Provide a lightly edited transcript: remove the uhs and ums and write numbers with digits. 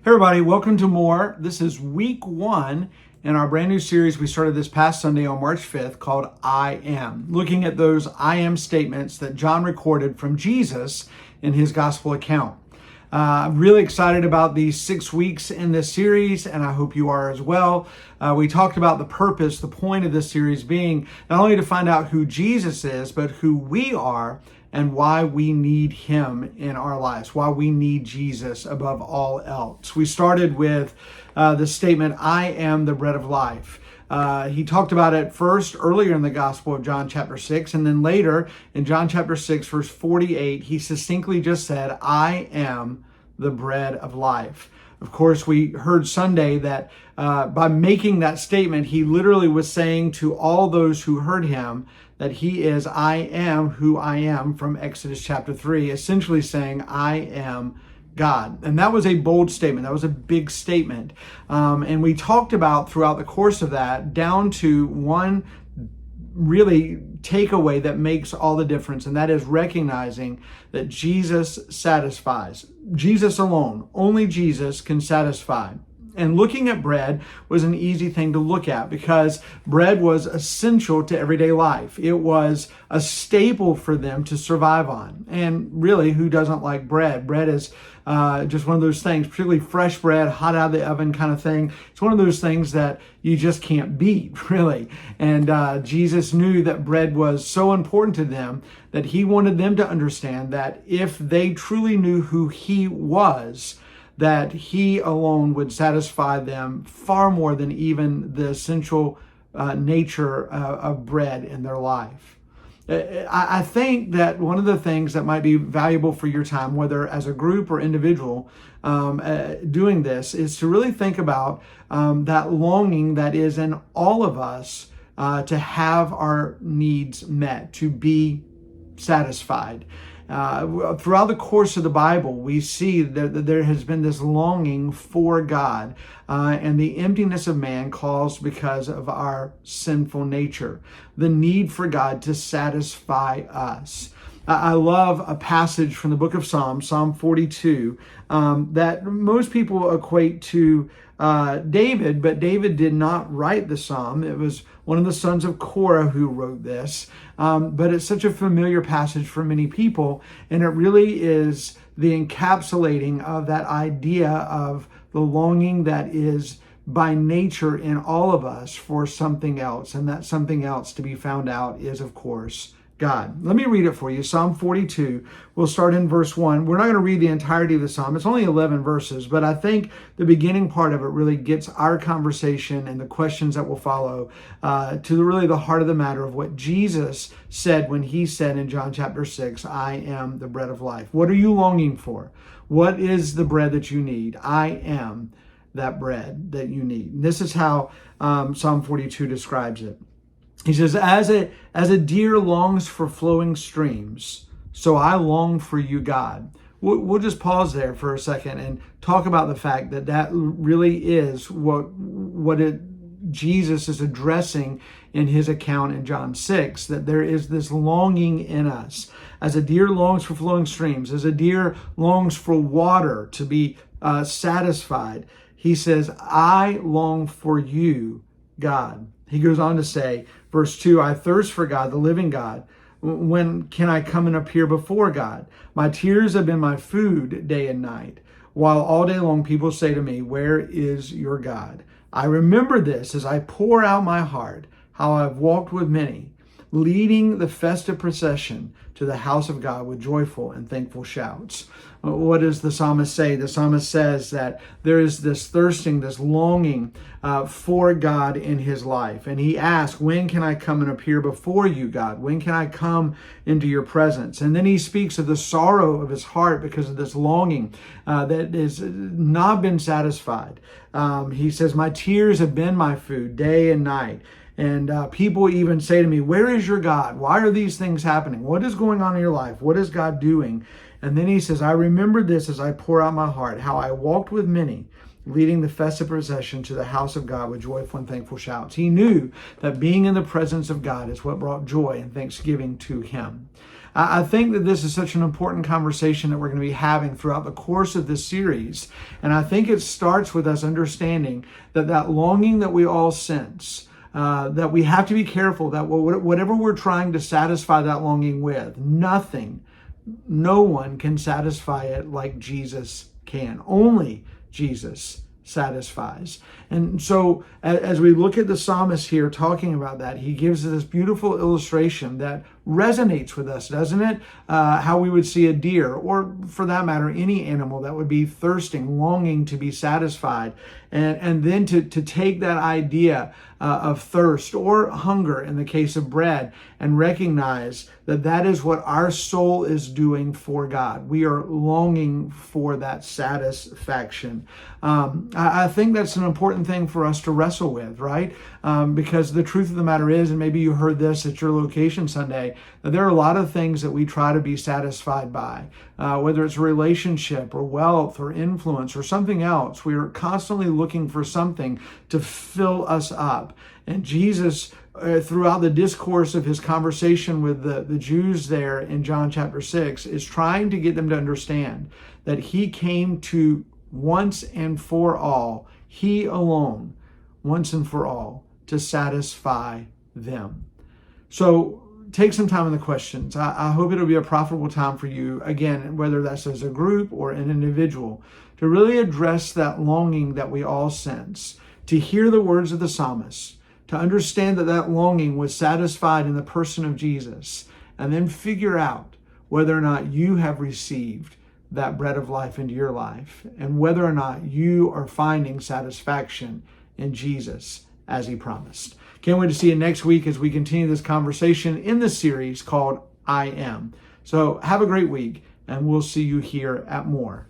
Hey everybody, welcome to more. This is week 1 in our brand new series we started this past Sunday on March 5th called I Am, looking at those I Am statements that John recorded from Jesus in his gospel account. I'm really excited about these 6 weeks in this series, and I hope you are as well. We talked about the purpose, the point of this series being not only to find out who Jesus is, but who we are and why we need him in our lives, why we need Jesus above all else. We started with the statement, I am the bread of life. He talked about it first earlier in the Gospel of John chapter 6, and then later in John chapter 6, verse 48, he succinctly just said, I am the bread of life. Of course, we heard Sunday that by making that statement, he literally was saying to all those who heard him that he is I am who I am from Exodus chapter 3, essentially saying I am God. And that was a bold statement. That was a big statement. And we talked about throughout the course of that down to one really takeaway that makes all the difference, and that is recognizing that Jesus satisfies. Jesus alone, only Jesus can satisfy. And looking at bread was an easy thing to look at because bread was essential to everyday life. It was a staple for them to survive on. And really, who doesn't like bread? Bread is just one of those things, particularly fresh bread, hot out of the oven kind of thing. It's one of those things that you just can't beat, really. And Jesus knew that bread was so important to them that he wanted them to understand that if they truly knew who he was, that he alone would satisfy them far more than even the essential nature of bread in their life. I think that one of the things that might be valuable for your time, whether as a group or individual, doing this, is to really think about that longing that is in all of us to have our needs met, to be satisfied. Throughout the course of the Bible, we see that there has been this longing for God, and the emptiness of man caused because of our sinful nature, the need for God to satisfy us. I love a passage from the book of Psalms, Psalm 42, that most people equate to David, but David did not write the psalm. It was one of the sons of Korah who wrote this. But it's such a familiar passage for many people, and it really is the encapsulating of that idea of the longing that is by nature in all of us for something else, and that something else to be found out is, of course, God. Let me read it for you. Psalm 42. We'll start in verse 1. We're not going to read the entirety of the psalm. It's only 11 verses, but I think the beginning part of it really gets our conversation and the questions that will follow to really the heart of the matter of what Jesus said when he said in John chapter 6, I am the bread of life. What are you longing for? What is the bread that you need? I am that bread that you need. And this is how Psalm 42 describes it. He says, as a deer longs for flowing streams, so I long for you, God. We'll just pause there for a second and talk about the fact that that really is what Jesus is addressing in his account in John 6, that there is this longing in us. As a deer longs for flowing streams, as a deer longs for water to be satisfied, he says, I long for you, God. He goes on to say, verse 2, I thirst for God, the living God. When can I come and appear before God? My tears have been my food day and night, while all day long people say to me, where is your God? I remember this as I pour out my heart, how I've walked with many, leading the festive procession to the house of God with joyful and thankful shouts. What does the psalmist say? The psalmist says that there is this thirsting, this longing for God in his life. And he asks, when can I come and appear before you, God? When can I come into your presence? And then he speaks of the sorrow of his heart because of this longing that has not been satisfied. He says, my tears have been my food day and night. And people even say to me, where is your God? Why are these things happening? What is going on in your life? What is God doing? And then he says, I remember this as I pour out my heart, how I walked with many, leading the festive procession to the house of God with joyful and thankful shouts. He knew that being in the presence of God is what brought joy and thanksgiving to him. I think that this is such an important conversation that we're going to be having throughout the course of this series. And I think it starts with us understanding that longing that we all sense, that we have to be careful that whatever we're trying to satisfy that longing with, no one can satisfy it like Jesus can. Only Jesus satisfies. And so as we look at the psalmist here talking about that, he gives this beautiful illustration that resonates with us, doesn't it? How we would see a deer, or for that matter, any animal that would be thirsting, longing to be satisfied. And then to take that idea of thirst or hunger in the case of bread and recognize that is what our soul is doing for God. We are longing for that satisfaction. I think that's an important thing for us to wrestle with, right? Because the truth of the matter is, and maybe you heard this at your location Sunday, that there are a lot of things that we try to be satisfied by, whether it's a relationship or wealth or influence or something else. We are constantly looking for something to fill us up. And Jesus, throughout the discourse of his conversation with the Jews there in John chapter 6, is trying to get them to understand that he came to once and for all, he alone, once and for all, to satisfy them. So take some time in the questions. I hope it'll be a profitable time for you, again, whether that's as a group or an individual, to really address that longing that we all sense, to hear the words of the psalmist, to understand that longing was satisfied in the person of Jesus, and then figure out whether or not you have received that bread of life into your life, and whether or not you are finding satisfaction in Jesus as he promised. Can't wait to see you next week as we continue this conversation in this series called I Am. So have a great week, and we'll see you here at More